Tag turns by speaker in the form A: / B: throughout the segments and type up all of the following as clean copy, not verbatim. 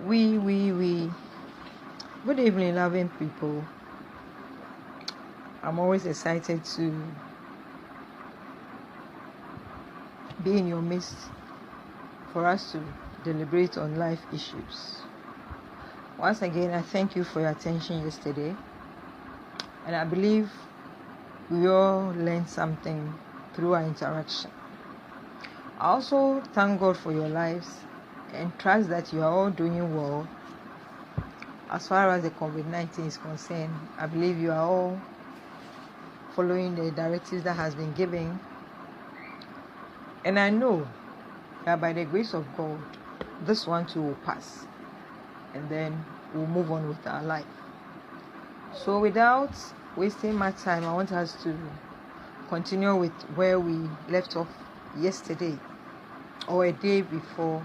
A: We. Good evening, loving people. I'm always excited to be in your midst for us to deliberate on life issues. Once again, I thank you for your attention yesterday, and I believe we all learned something through our interaction. I also thank God for your lives and trust that you are all doing well. As far as the COVID-19 is concerned, I believe you are all following the directives that has been given. And I know that by the grace of God, this one too will pass. And then we'll move on with our life. So without wasting much time, I want us to continue with where we left off yesterday or a day before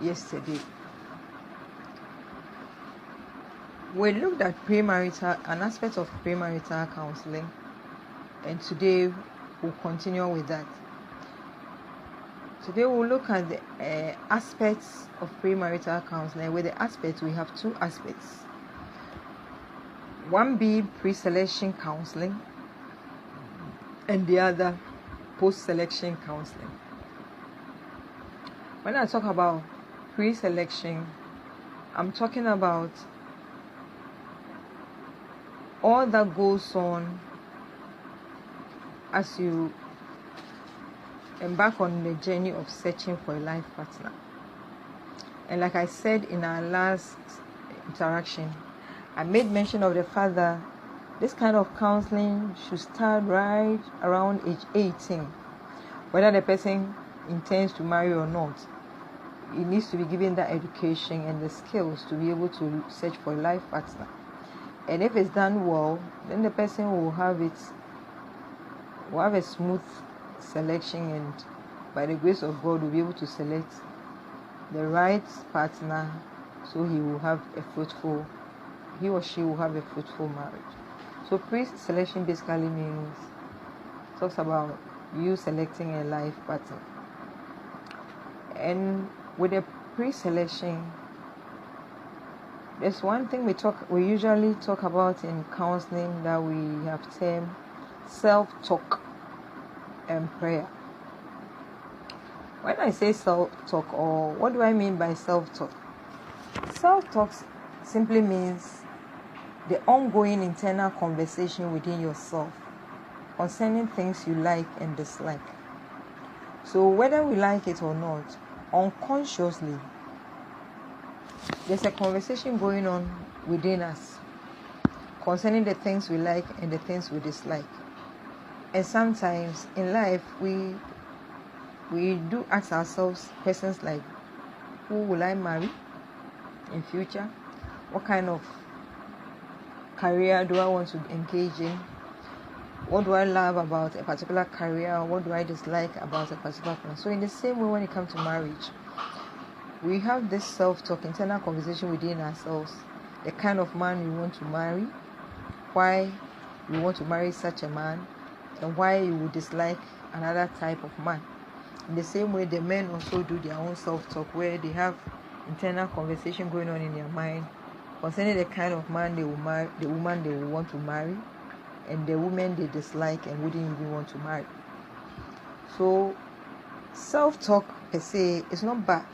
A: yesterday. We looked at premarital, an aspect of premarital counseling, and today we'll continue with that. Today we'll look at the aspects of premarital counseling. With the aspects, we have two aspects. One being pre-selection counseling, and the other post-selection counseling. When I talk about pre-selection, I'm talking about all that goes on as you embark on the journey of searching for a life partner. And like I said in our last interaction, I made mention of the fact that this kind of counseling should start right around age 18. Whether the person intends to marry or not, it needs to be given that education and the skills to be able to search for a life partner. And if it's done well, then the person will have a smooth selection, and by the grace of God will be able to select the right partner, so he or she will have a fruitful marriage. So pre-selection basically talks about you selecting a life partner. And with a pre-selection, there's one thing we usually talk about in counseling that we have termed self-talk and prayer. When I say self-talk, or what do I mean by self-talk? Self-talk simply means the ongoing internal conversation within yourself concerning things you like and dislike. So whether we like it or not, unconsciously, there's a conversation going on within us concerning the things we like and the things we dislike. And sometimes in life, we do ask ourselves questions like, who will I marry in future? What kind of career do I want to engage in? What do I love about a particular career? What do I dislike about a particular person? So in the same way, when it comes to marriage, we have this self-talk, internal conversation within ourselves. The kind of man we want to marry, why we want to marry such a man, and why you would dislike another type of man. In the same way, the men also do their own self-talk, where they have internal conversation going on in their mind concerning the kind of man they will marry, the woman they will want to marry, and the woman they dislike and wouldn't even want to marry. So self-talk per se is not bad.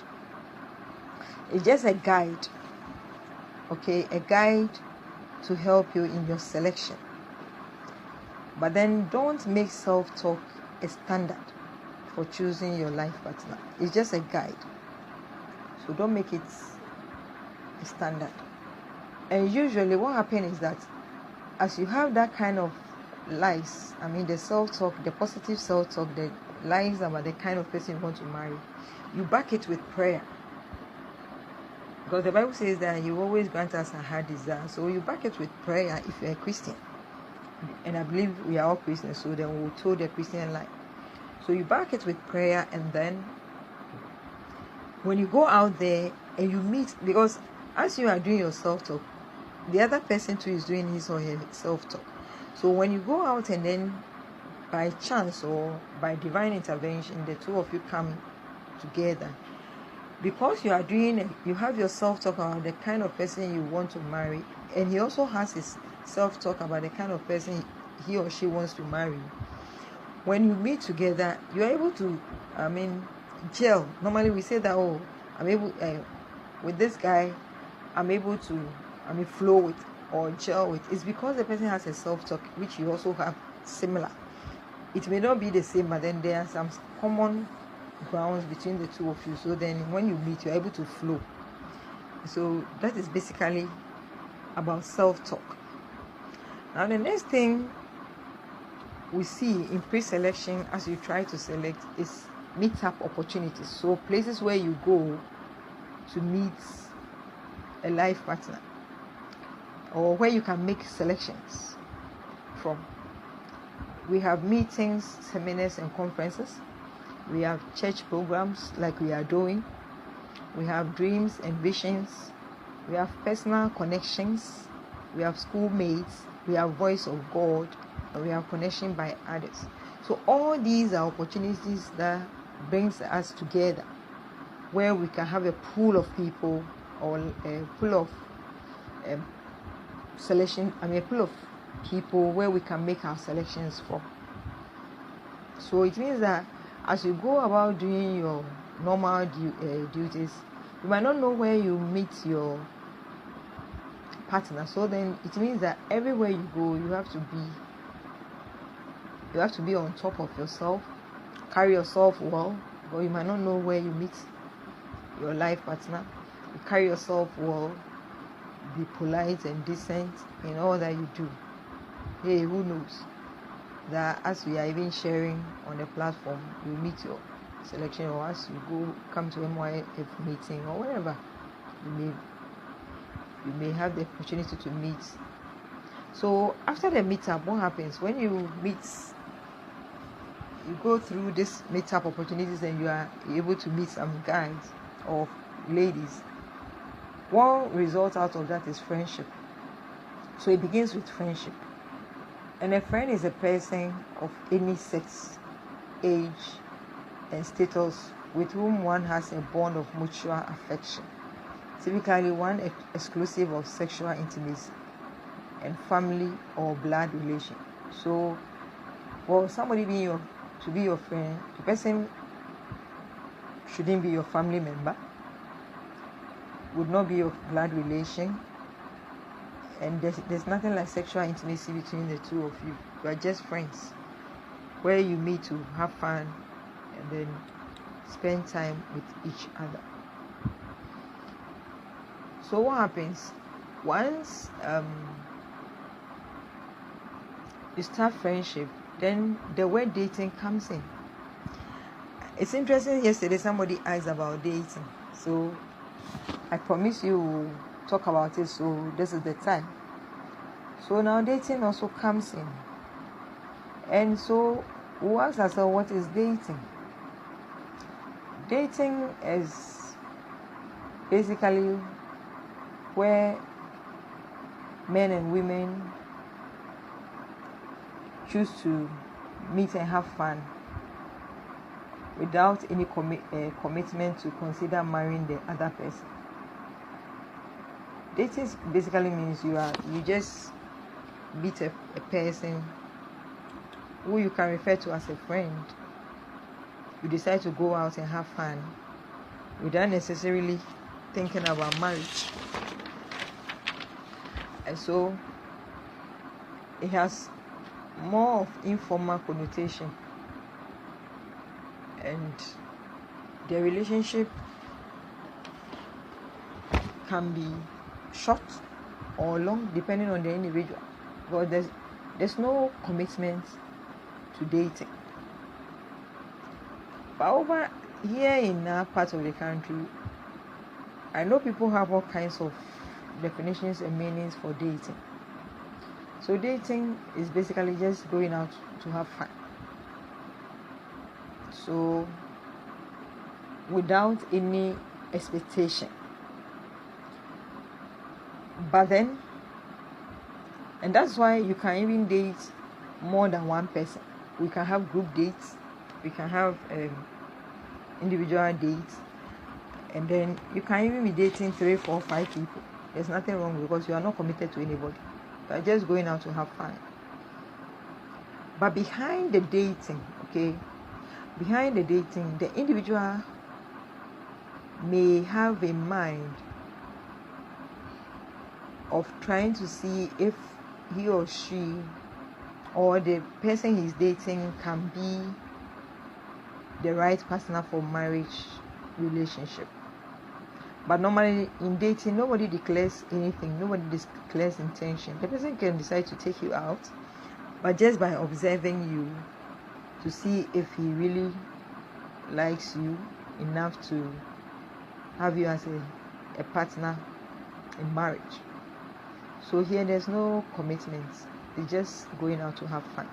A: It's just a guide, okay? A guide to help you in your selection. But then don't make self-talk a standard for choosing your life partner. It's just a guide. So don't make it a standard. And usually what happens is that as you have that kind of lies, the self-talk, the positive self-talk, the lies about the kind of person you want to marry, you back it with prayer. Because the Bible says that He always grants us a heart desire. So you back it with prayer if you're a Christian. And I believe we are all Christians, so then we'll tell the Christian lie. So you back it with prayer, and then when you go out there and you meet, because as you are doing your self-talk, the other person too is doing his or her self-talk. So when you go out and then by chance or by divine intervention, the two of you come together, because you are doing it, you have your self-talk about the kind of person you want to marry, and he also has his self-talk about the kind of person he or she wants to marry. When you meet together, you're able to, gel. Normally we say that, oh, I'm able, with this guy, I'm able to, flow with or gel with. It's because the person has a self-talk, which you also have similar. It may not be the same, but then there are some common grounds between the two of you. So then when you meet, you're able to flow. So that is basically about self-talk. Now the next thing we see in pre-selection as you try to select is meet-up opportunities. So places where you go to meet a life partner, or where you can make selections from. We have meetings, seminars and conferences. We have church programs like we are doing. We have dreams and visions. We have personal connections. We have schoolmates. We have voice of God. And we have connection by others. So all these are opportunities that brings us together, where we can have a pool of people, or a pool of a pool of people where we can make our selections from. So it means that as you go about doing your normal duties, you might not know where you meet your partner. So then it means that everywhere you go, you have to be on top of yourself, carry yourself well, but you might not know where you meet your life partner. You carry yourself well, be polite and decent in all that you do. Hey, who knows that as we are even sharing on the platform, you meet your selection, or as you come to MYF meeting or whatever, you may have the opportunity to meet. So after the meetup, what happens when you meet? You go through this meetup opportunities and you are able to meet some guys or ladies. What results out of that is friendship. So it begins with friendship. And a friend is a person of any sex, age, and status with whom one has a bond of mutual affection. Typically one exclusive of sexual intimacy and family or blood relation. So for somebody to be your friend, the person shouldn't be your family member, would not be your blood relation, and there's nothing like sexual intimacy between the two of you. You are just friends, where you meet to have fun and then spend time with each other. So what happens once you start friendship, then the word dating comes in. It's interesting, yesterday somebody asked about dating, so I promise you we'll talk about it, so this is the time. So now dating also comes in, and so we ask ourselves, what is dating? Dating is basically where men and women choose to meet and have fun without any commitment to consider marrying the other person. Dating basically means you just meet a person who you can refer to as a friend. You decide to go out and have fun without necessarily thinking about marriage. And so it has more of informal connotation, and the relationship can be short or long depending on the individual, but there's no commitment to dating. But over here in our part of the country, I know people have all kinds of definitions and meanings for dating. So dating is basically just going out to have fun. So without any expectation. But then, and that's why you can even date more than one person. We can have group dates. We can have individual dates. And then you can even be dating 3, 4, 5 people. There's nothing wrong because you are not committed to anybody. You are just going out to have fun. But behind the dating, behind the dating, the individual may have a mind of trying to see if he or she or the person he's dating can be the right partner for marriage relationship. But normally in dating, nobody declares anything. Nobody declares intention. The person can decide to take you out, but just by observing you to see if he really likes you enough to have you as a partner in marriage. So here there's no commitment. It's just going out to have fun.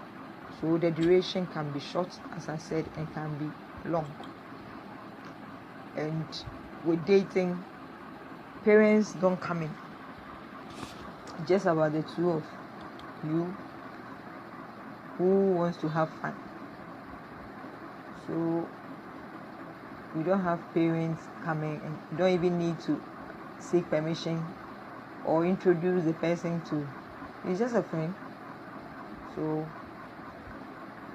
A: So the duration can be short, as I said, and can be long. And with dating, parents don't come in. It's just about the two of you who wants to have fun. So you don't have parents coming, and you don't even need to seek permission or introduce the person to. It's just a friend. So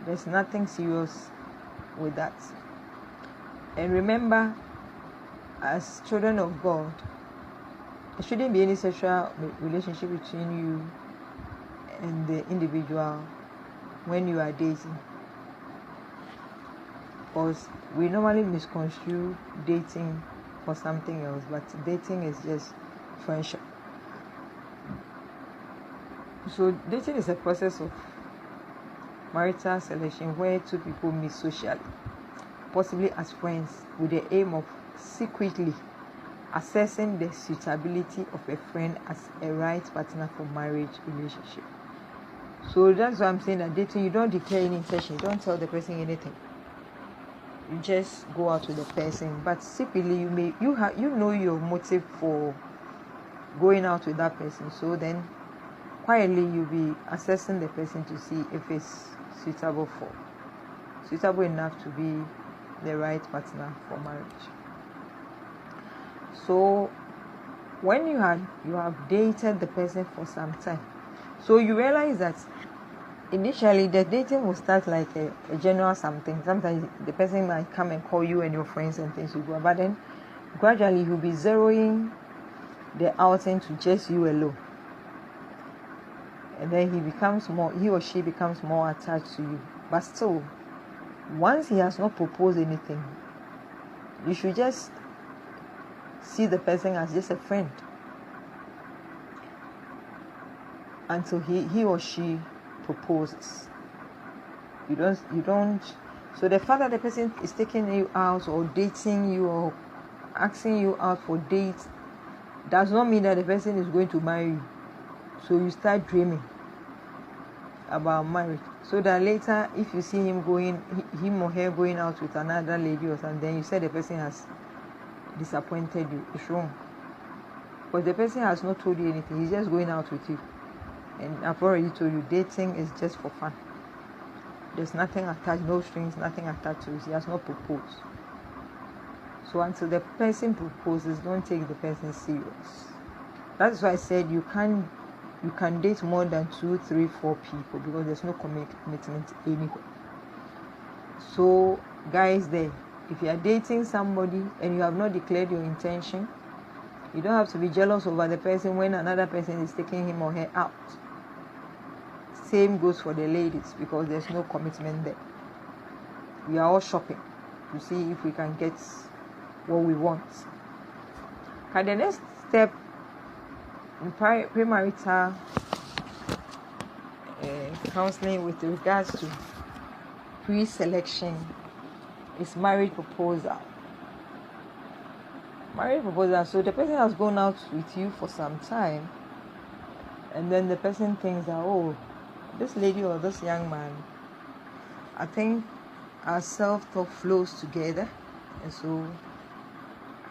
A: there's nothing serious with that. And remember, as children of God, there shouldn't be any sexual relationship between you and the individual when you are dating. Because we normally misconstrue dating for something else, but dating is just friendship. So dating is a process of marital selection where two people meet socially, possibly as friends, with the aim of secretly assessing the suitability of a friend as a right partner for marriage relationship. So that's why I'm saying that dating, you don't declare any intention, you don't tell the person anything. You just go out with the person, but secretly you know your motive for going out with that person. So then quietly you'll be assessing the person to see if it's suitable enough to be the right partner for marriage. So when you have dated the person for some time, so you realize that initially the dating will start like a general something. Sometimes the person might come and call you and your friends and things will go, but then gradually you'll be zeroing the outing to just you alone. And then he or she becomes more attached to you. But still, once he has not proposed anything, you should just see the person as just a friend until he or she proposes. You don't. So the fact that the person is taking you out or dating you or asking you out for dates does not mean that the person is going to marry you. So you start dreaming about marriage, so that later if you see him or her going out with another lady or something, then you say the person has disappointed you. It's wrong, but the person has not told you anything. He's just going out with you, and I've already told you dating is just for fun. There's nothing attached, no strings, nothing attached to it. He has not proposed. So until the person proposes, don't take the person serious. That's why I said you can date more than 2, 3, 4 people, because there's no commitment anywhere. So guys, there, if you are dating somebody and you have not declared your intention, you don't have to be jealous over the person when another person is taking him or her out. Same goes for the ladies, because there's no commitment there. We are all shopping to see if we can get what we want. And the next step in premarital counseling with regards to pre-selection is marriage proposal. So the person has gone out with you for some time, and then the person thinks that, oh, this lady or this young man, I think our self-talk flows together, and so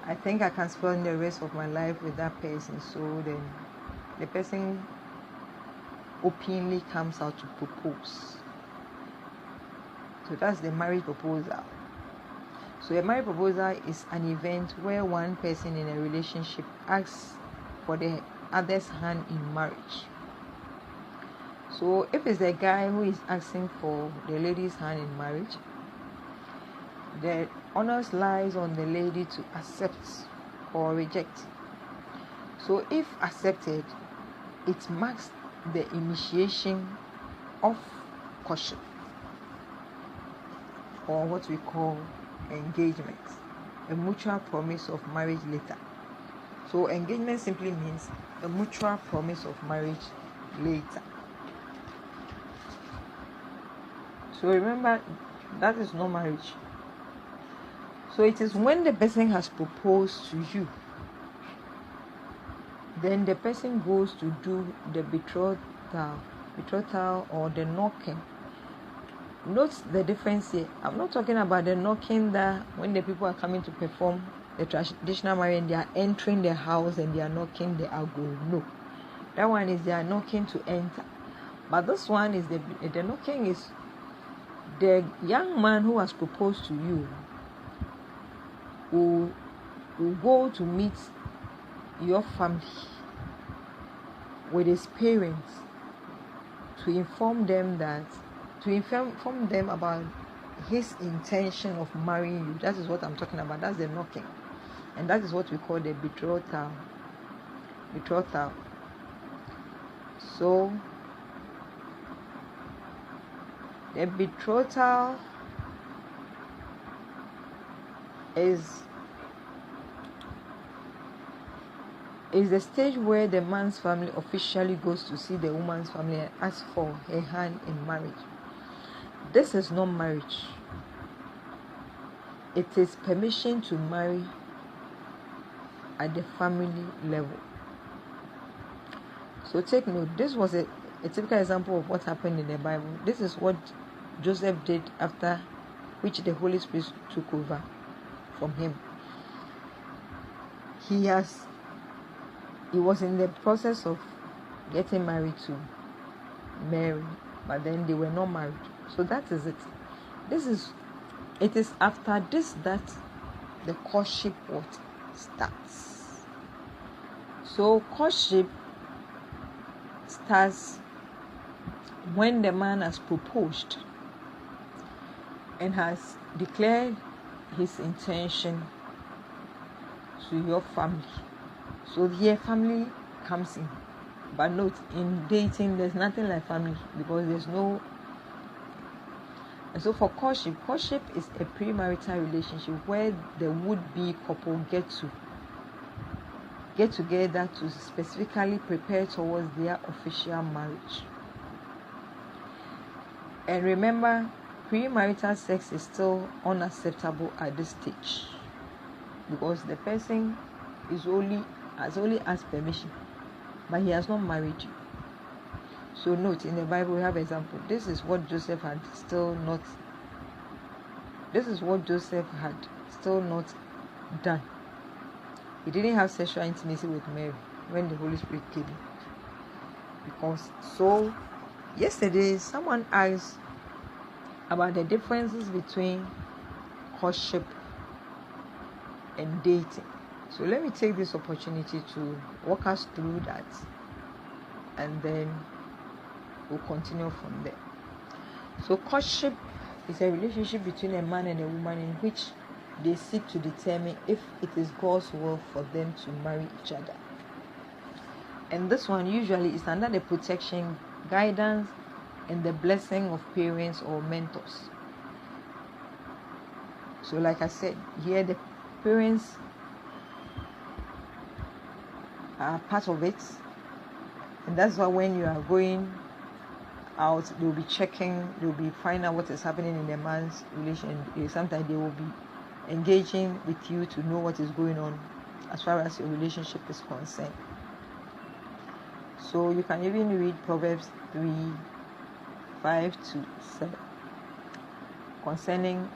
A: I think I can spend the rest of my life with that person. So then the person openly comes out to propose. So that's the marriage proposal. So a marriage proposal is an event where one person in a relationship asks for the other's hand in marriage. So if it's the guy who is asking for the lady's hand in marriage, the onus lies on the lady to accept or reject. So if accepted, it marks the initiation of courtship, or what we call engagement, a mutual promise of marriage later. So engagement simply means a mutual promise of marriage later. So remember, that is not marriage. So it is when the person has proposed to you, then the person goes to do the betrothal or the knocking. Note the difference here. I'm not talking about the knocking that when the people are coming to perform the traditional marriage, they are entering the house and they are knocking the ago. No, that one is they are knocking to enter. But this one is the knocking is the young man who has proposed to you will go to meet your family with his parents to inform them about his intention of marrying you. That is what I'm talking about. That's the knocking. And that is what we call the betrothal. So the betrothal is the stage where the man's family officially goes to see the woman's family and asks for her hand in marriage. This is not marriage. It is permission to marry at the family level. So take note, this was a typical example of what happened in the Bible. This is what Joseph did after which the Holy Spirit took over from him. He was in the process of getting married to Mary, but then they were not married. So that is it. It is after this that the courtship starts. So courtship starts when the man has proposed and has declared his intention to your family. So here family comes in. But note, in dating there's nothing like family because there's no. And so for courtship is a premarital relationship where the would-be couple get together to specifically prepare towards their official marriage. And remember, premarital sex is still unacceptable at this stage because the person has only asked permission, but he has not married you. So note, in the Bible we have example. This is what Joseph had still not done. He didn't have sexual intimacy with Mary when the Holy Spirit came in. Because so yesterday someone asked about the differences between courtship and dating. So let me take this opportunity to walk us through that, and then we'll continue from there. So courtship is a relationship between a man and a woman in which they seek to determine if it is God's will for them to marry each other. And this one usually is under the protection, guidance, and the blessing of parents or mentors. So like I said, here the parents are part of it. And that's why when you are going out, they'll be checking, they'll be finding out what is happening in the man's relation. Sometimes they will be engaging with you to know what is going on as far as your relationship is concerned. So you can even read Proverbs 3:5-7 concerning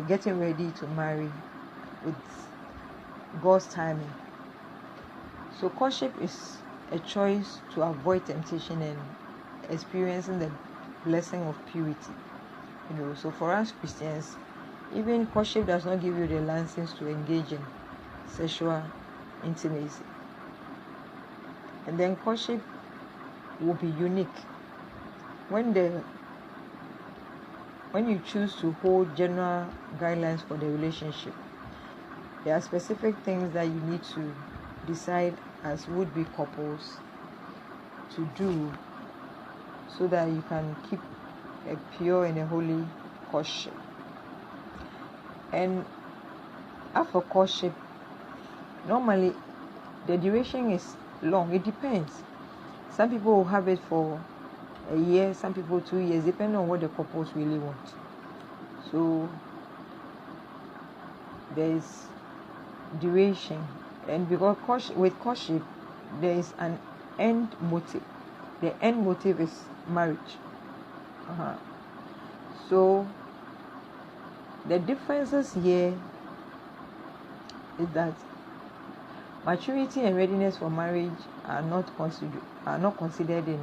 A: getting ready to marry with God's timing. So courtship is a choice to avoid temptation and experiencing the blessing of purity. So for us Christians, even courtship does not give you the license to engage in sexual intimacy. And then courtship will be unique when you choose to hold general guidelines for the relationship. There are specific things that you need to decide as would-be couples to do so that you can keep a pure and a holy courtship. And after courtship, normally the duration is long. It depends. Some people will have it for a year, some people 2 years, depending on what the couples really want. So there is duration, and because with courtship there is an end motive. The end motive is marriage. So the differences here is that maturity and readiness for marriage are not considered in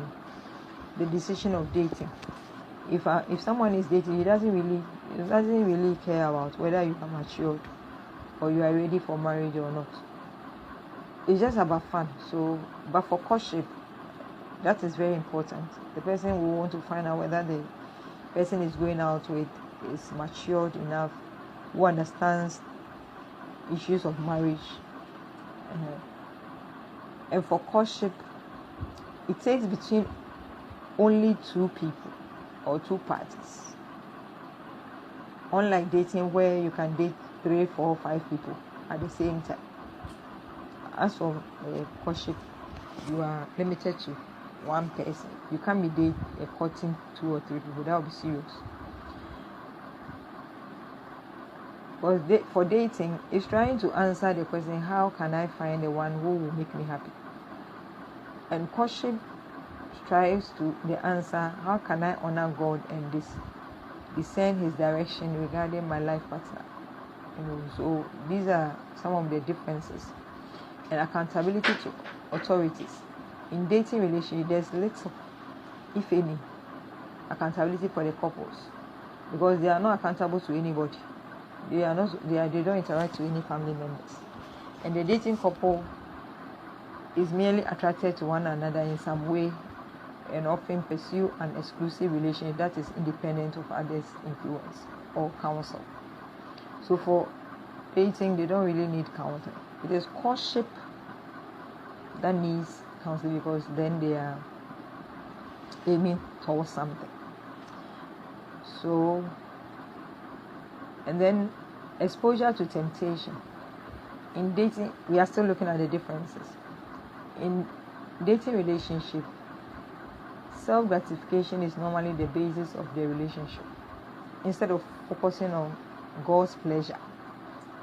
A: the decision of dating. If someone is dating, he doesn't really care about whether you are matured or you are ready for marriage or not. It's just about fun. So, but for courtship, that is very important. The person will want to find out whether the person is going out with is matured enough, who understands issues of marriage. And for courtship, it takes between only 2 people or 2 parties. Unlike dating where you can date 3, 4, 5 people at the same time. As for courtship, you are limited to 1 person. You can't be courting 2 or 3 people. That would be serious. Because for dating, it's trying to answer the question, how can I find the one who will make me happy? And courtship strives to the answer, how can I honor God and discern His direction regarding my life partner? So these are some of the differences. And accountability to authorities. In dating relationship, there's little, if any, accountability for the couples, because they are not accountable to anybody. They don't interact with any family members. And the dating couple is merely attracted to one another in some way and often pursue an exclusive relationship that is independent of others' influence or counsel. So for dating, they don't really need counsel. It is courtship that needs counsel, because then they are aiming towards something. So, and then exposure to temptation. In dating, we are still looking at the differences. In dating relationship, self-gratification is normally the basis of the relationship. Instead of focusing on God's pleasure,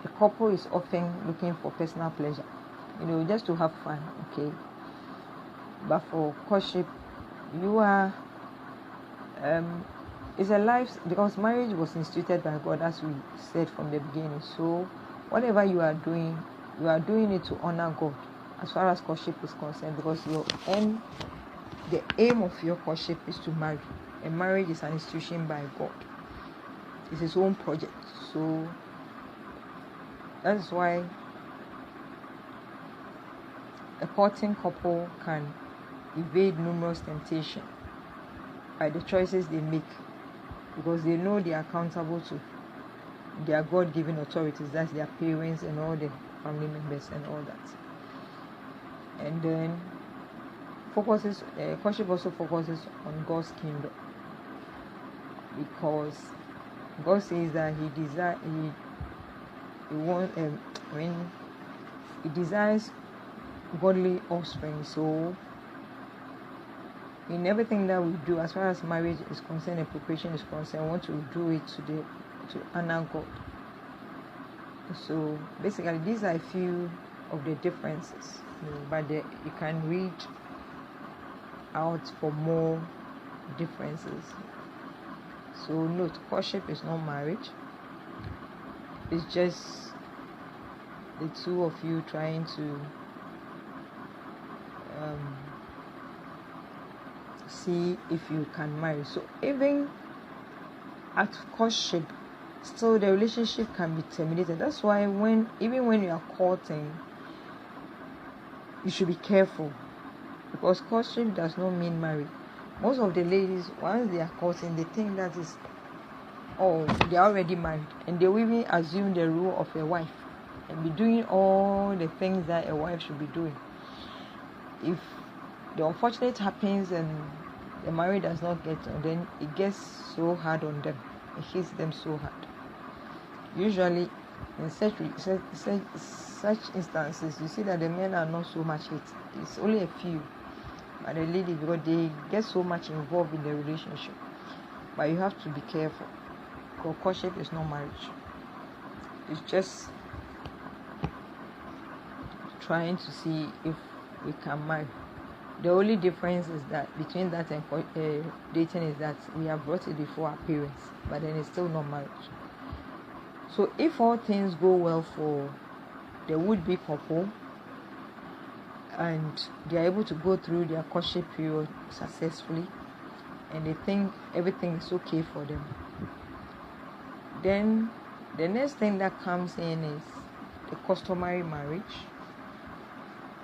A: the couple is often looking for personal pleasure, just to have fun, okay? But for courtship, you are it's a life, because marriage was instituted by God, as we said from the beginning. So whatever you are doing it to honor God as far as courtship is concerned, because the aim of your courtship is to marry, and marriage is an institution by God. It's His own project. So that is why a courting couple can evade numerous temptations by the choices they make, because they know they are accountable to their God-given authorities, that's their parents and all the family members and all that. And then courtship also focuses on God's kingdom, because God says that He desires godly offspring. So in everything that we do, as far as marriage is concerned and preparation is concerned, we want to do it to honor God. So basically, these are a few of the differences, but you can read out for more differences. So note, courtship is not marriage. It's just the two of you trying to see if you can marry. So even at courtship, still the relationship can be terminated. That's why even when you are courting, you should be careful, because courtship does not mean marriage. Most of the ladies, once they are courting, they think that is, oh, they are already married, and they will even assume the role of a wife and be doing all the things that a wife should be doing. If the unfortunate happens and the marriage does not get on, then it gets so hard on them. It hits them so hard. Usually, in such instances, you see that the men are not so much hit. It's only a few, but the ladies, because they get so much involved in the relationship. But you have to be careful, because courtship is not marriage. It's just trying to see if we can marry. The only difference is that between that and dating is that we have brought it before our parents, but then it's still not marriage. So if all things go well for the would-be couple and they are able to go through their courtship period successfully, and they think everything is okay for them, then the next thing that comes in is the customary marriage,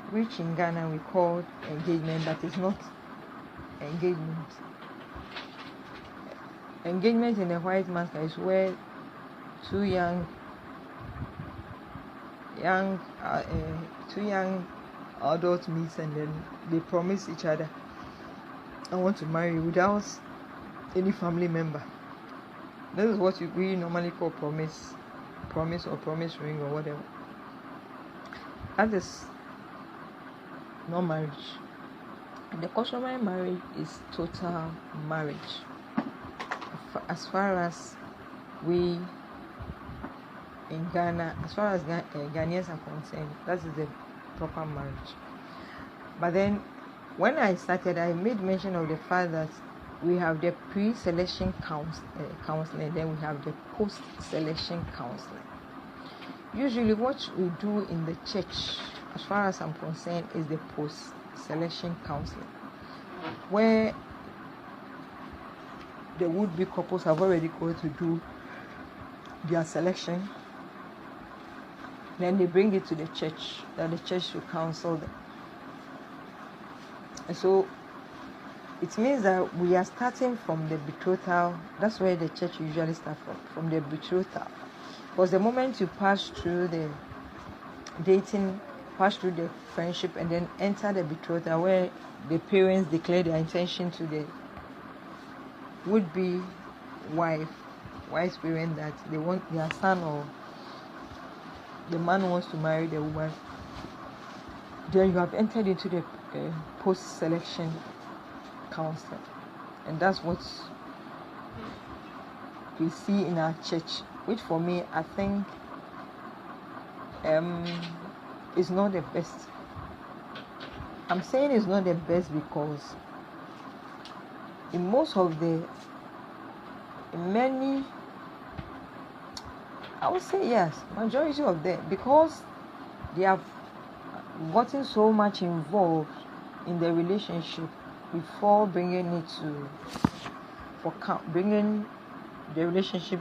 A: which in Ghana we call engagement, but it's not engagement. Engagement in the white man's is where two young adults meet, and then they promise each other, I want to marry you, without any family member. This is what we normally call promise or promise ring or whatever. That is not marriage. The customary marriage is total marriage. As far as we in Ghana, as far as Ghanaians are concerned, that is the proper marriage. But then when I started, I made mention of the fact that we have the pre-selection counseling, then we have the post-selection counseling. Usually what we do in the church, as far as I'm concerned, is the post-selection counseling, where the would-be couples have already gone to do their selection. Then they bring it to the church, that the church will counsel them. And so it means that we are starting from the betrothal. That's where the church usually starts from the betrothal. Because the moment you pass through the dating, pass through the friendship, and then enter the betrothal, where the parents declare their intention to the would-be wife's parent that they want their son, or the man wants to marry the woman, then you have entered into the post-selection counseling. And that's what we see in our church, which for me, I think is not the best. I'm saying it's not the best because in many, I would say yes, majority of them, because they have gotten so much involved in the relationship before bringing it bringing the relationship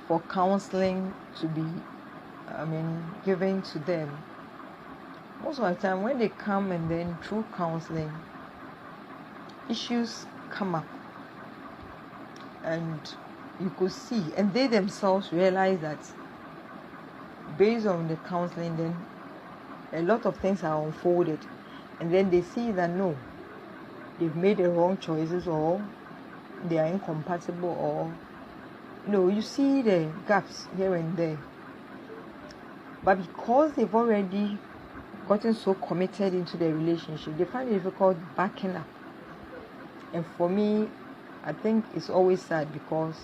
A: for counseling to be, given to them. Most of the time when they come, and then through counseling, issues come up, and you could see, and they themselves realize that based on the counseling, then a lot of things are unfolded, and then they see that no, they've made the wrong choices, or they are incompatible, or you see the gaps here and there. But because they've already gotten so committed into the relationship, they find it difficult backing up. And for me, I think it's always sad, because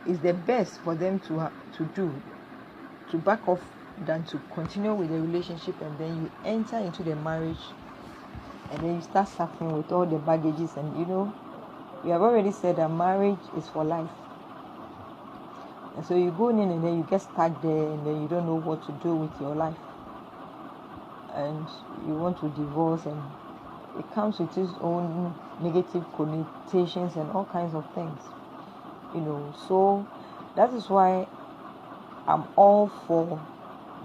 A: it's the best for them to back off than to continue with the relationship, and then you enter into the marriage, and then you start suffering with all the baggages. And we have already said that marriage is for life. And so you go in, and then you get stuck there, and then you don't know what to do with your life, and you want to divorce, and it comes with its own negative connotations and all kinds of things, So that is why I'm all for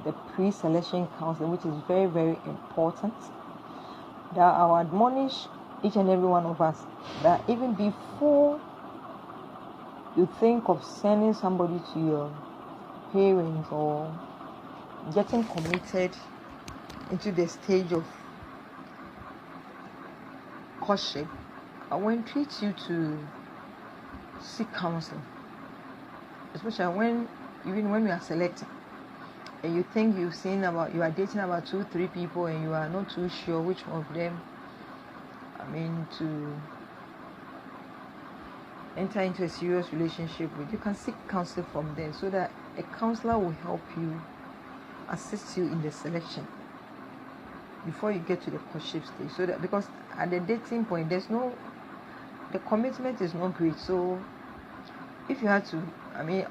A: the pre-selection counseling, which is very, very important. That I will admonish each and every one of us that even before you think of sending somebody to your parents or getting committed into the stage of courtship, I will entreat you to seek counseling, especially even when you are selecting and you think you are dating about 2-3 people and you are not too sure which of them to enter into a serious relationship with. You can seek counseling from them so that a counselor will help you, assist you in the selection before you get to the courtship stage. So that, because at the dating point, the commitment is not great. So if you have to,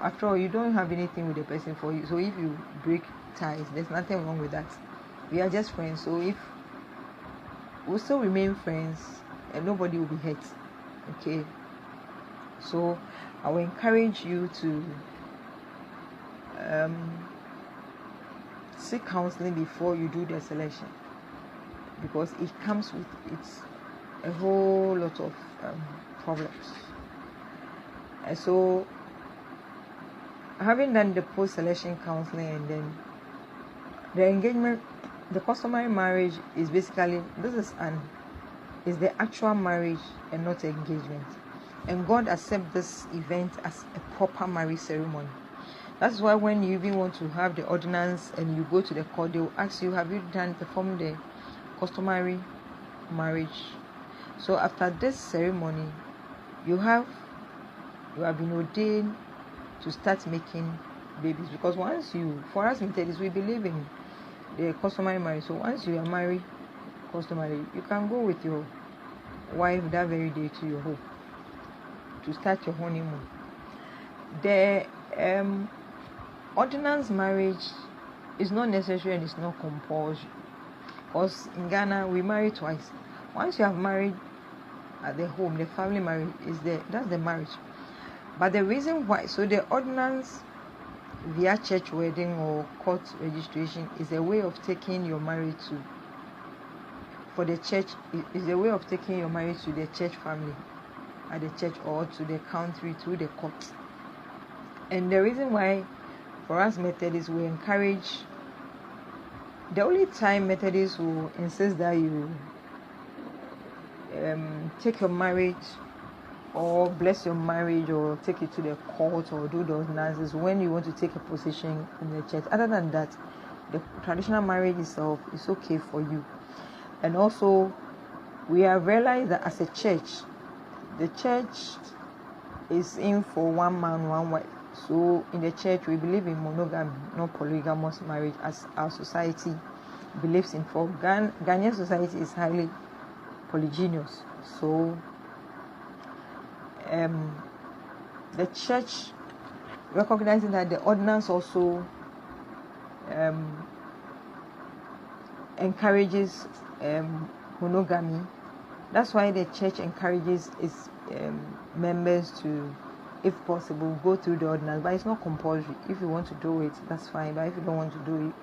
A: after all, you don't have anything with the person for you. So if you break ties, there's nothing wrong with that. We are just friends. So if we'll still remain friends and nobody will be hurt. Okay. So I will encourage you to seek counseling before you do the selection, because it comes with a whole lot of problems. And so, having done the post-selection counseling and then the engagement, the customary marriage is basically is the actual marriage and not engagement. And God accepts this event as a proper marriage ceremony. That's why when you even want to have the ordinance and you go to the court, they will ask you, have you performed the customary marriage? So after this ceremony, you have been ordained to start making babies. Because for us Methodist, we believe in the customary marriage. So once you are married customary, you can go with your wife that very day to your home to start your honeymoon. The ordinance marriage is not necessary and it's not compulsory, because in Ghana we marry twice. Once you have married at the home, the family marriage is there. That's the marriage. But the reason why, so the ordinance via church wedding or court registration is a way of taking your marriage for the church, is a way of taking your marriage to the church family at the church or to the country through the court. And the reason why for us Methodists, we encourage, the only time Methodists will insist that you take your marriage or bless your marriage or take it to the court or do the ordinances when you want to take a position in the church. Other than that, the traditional marriage itself is okay for you. And also, we have realized that as a church, the church is in for one man, one wife. So in the church, we believe in monogamy, not polygamous marriage, as our society believes in. For Ghanaian society is highly polygynous. So the church, recognizing that the ordinance also encourages monogamy. That's why the church encourages its members to, if possible, go through the ordinance. But it's not compulsory. If you want to do it, that's fine. But if you don't want to do it,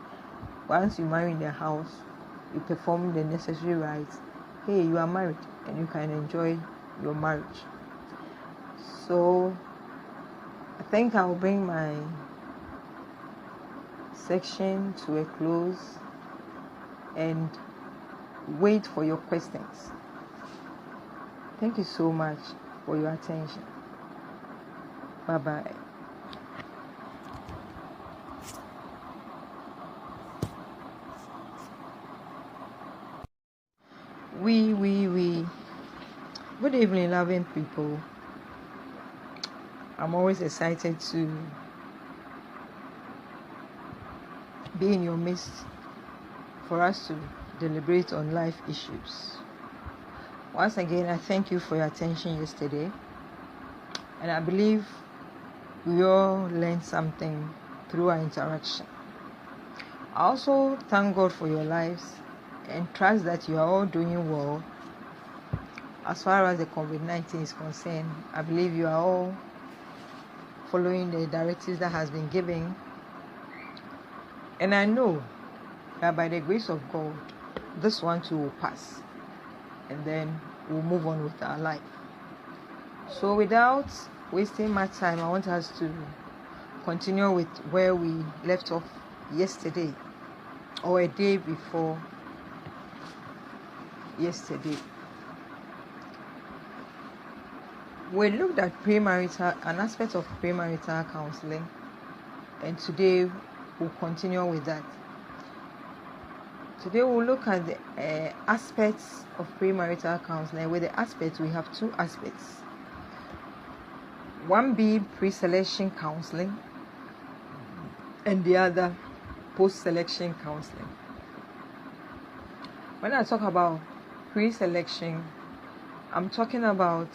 A: once you marry in the house, you perform the necessary rites. Hey, you are married and you can enjoy your marriage. So I think I'll bring my section to a close and wait for your questions. Thank you so much for your attention. Bye-bye. We. Good evening, loving people. I'm always excited to be in your midst for us to deliberate on life issues. Once again, I thank you for your attention yesterday, and I believe we all learned something through our interaction. I also thank God for your lives and trust that you are all doing well as far as the COVID-19 is concerned, I believe you are all following the directives that has been given. And I know that by the grace of God, this one too will pass. And then we'll move on with our life. So without wasting much time, I want us to continue with where we left off yesterday, or a day before yesterday. We looked at premarital, an aspect of premarital counseling, and today we'll continue with that. Today we'll look at the aspects of premarital counseling. With the aspects, we have two aspects. One being pre-selection counseling, and the other post-selection counseling. When I talk about pre-selection, I'm talking about